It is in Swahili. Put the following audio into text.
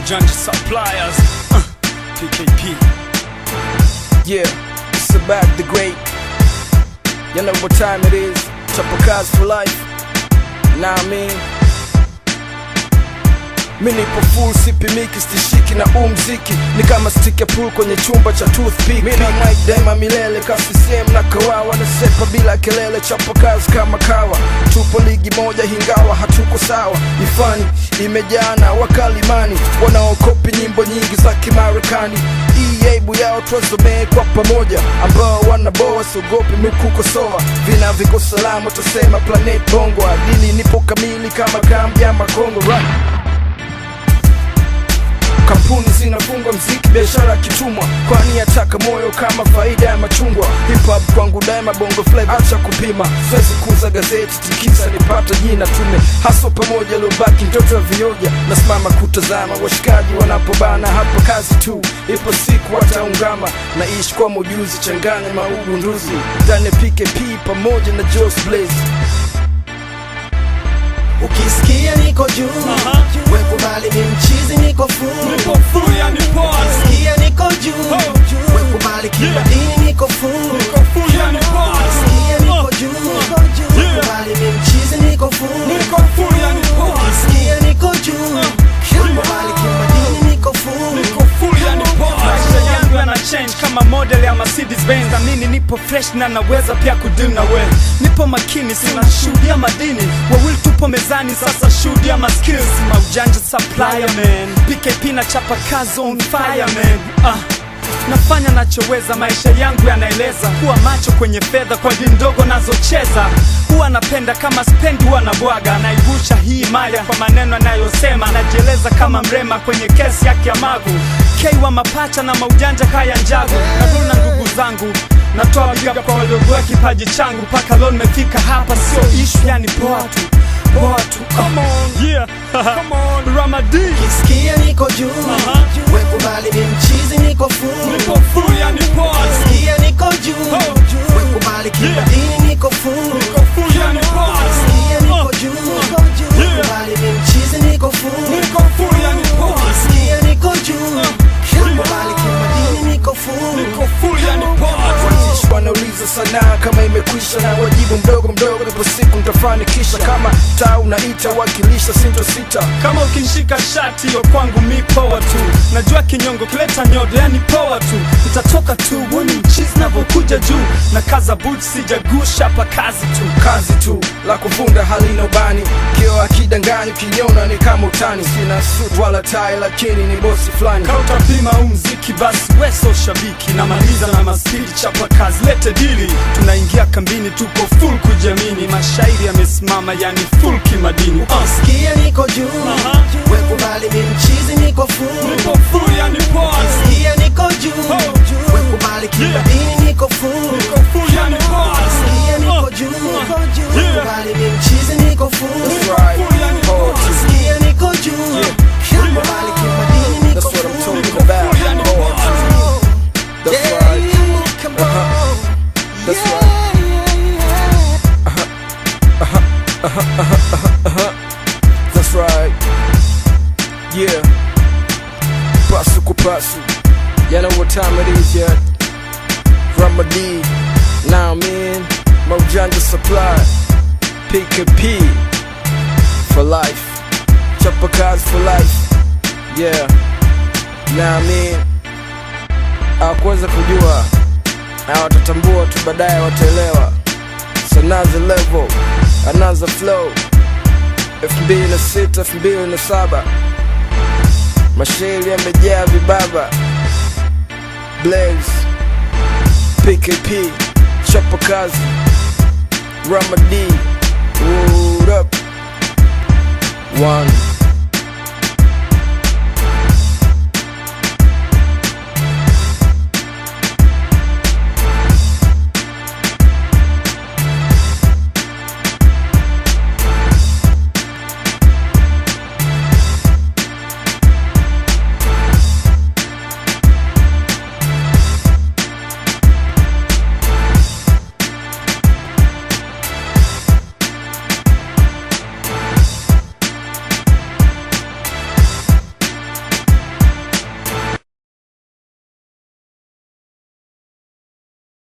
Maujanja Suppliers, PKP. Yeah, it's about the great. You know what time it is. Chapa Kazi for life. Nah, I mean, mimi nipo full sipimiki, stishiki na mziki ni kama stick ya pool kwenye chumba cha toothpick. Mimi na Mike daima milele, kasi same na kawawa, nasepa bila kelele, Chapa Kazi kama kawa. Tupo ligi moja hingawa hatuko sawa. Ifani imejana wakalimani, wanaokopi nyimbo nyingi za Kimarekani. Aibu yao tuwazomee kwa pamoja, ambao wanaboa sogopi mikukosoa. Vina viko salama tusema planet bongo, adili nipo kamili kama Gambia Makongo right. Kampuni zinafungwa, mziki biashara kitumwa, kwani yataka moyo kama faida ya machungwa. Hip hop kwangu daima bongo flavor, acha kupima. Siwezi kuuza gazeti tikisa nipata jina. Tume haso pamoja lobaki mtoto wa vioja, nasimama kutazama washikaji wanapobana. Hapa kazi tu, ipo siku wataungama. Naishi kwa mojuzi, changanya maugunduzi ndani ya PKP pamoja na Joss Blaze. Ukisikia niko juu, we kubali ni mchizi niko full. Yani poa. Ukisikia niko juu, we kubali kibadini niko full. Yani poa. Ukisikia niko juu, we kubali ni mchizi niko full. Yani poa. Ukisikia niko juu, we kubali kibadini niko full. Yani poa. Maisha yangu yana change kama model ya Mercedes Benz. Amini nipo fresh na naweza pia kudeal na we. Nipo makini, sina shuhudia madini. Wawili tupo mezani, sasa shuhudia ma skills. Maujanja Supplier man, PKP na Chapa Kazi on fire man. Nafanya nachoweza, maisha yangu yanaeleza. Kuwa macho kwenye fedha kwa dini ndogo nazocheza. Huwa napenda kama spendi, huwa nabwaga. Naibusha hii maya kwa maneno anayosema. Najieleza kama mrema kwenye kesi yake ya magu. Keiwa mapacha na maujanja kaya njagu. Naruna ndugu zangu, natoa big up kwa waliogoa kipaji changu. Paka leo nimefika hapa, sio issue, yani poa tu. Come on, yeah, come on, Ramadi. Ukisikia niko juu, we kubali ni mchizi niko full. Yani poa. Ukisikia niko juu, we kubali kibadini niko full. Yani poa. Ukisikia niko juu, we kubali ni mchizi niko full. Yani poa. Ukisikia niko juu, we kubali kibadini niko full. Yani poa. Waandishi wanauliza sanaa kama imekwisha, na wajibu mdogo mdogo, ndipo siku nitafanikisha. Kama taa unaita wakilisha, sinto sita. Kama ukinshika shati yo kwangu mi poa tu. Najua kinyongo kileta nyodo, yani poa tu. Nitatoka tu, woni mchizi navokuja juu. Na kaza boots sijagusha, hapa kazi tu. Kazi tu, la kuvunda halina ubani. Kio akidanganyi kinyona ni kama utani. Sina suit wala tai lakini ni bosi flani. Kauta pima mziki basi weso shabiki. Na maliza na maspidi Chapa Kazi lete dili. Tunaingia kambini tuko full kujiamini. Mashairi yamesimama yani full kimadini. Ukisikia niko juu, we kubali ni mchizi niko full. Yani poa. Ukisikia niko juu, we kubali kibadini niko full. Yani poa. Ukisikia niko juu, we kubali ni mchizi niko full. Yani poa. Ukisikia niko juu, we kubali kibadini niko That's what I'm full. talking about. Yani poa. That's Yeah, right. come on. That's Yeah, right. That's right. Yeah. Pasu kupasu. You know what time it is yet. Ramadi. Now man, Maujanja Supply, PKP for life. Chapa Kazi for life. Yeah. Now man, hawakuweza kujua na watatambua tu baadaye, wataelewa. It's another level, another flow. 2006, 2007 mashairi yamejaa vibaba. Blaze, PKP, Chapa Kazi, Ramadi. What up? One.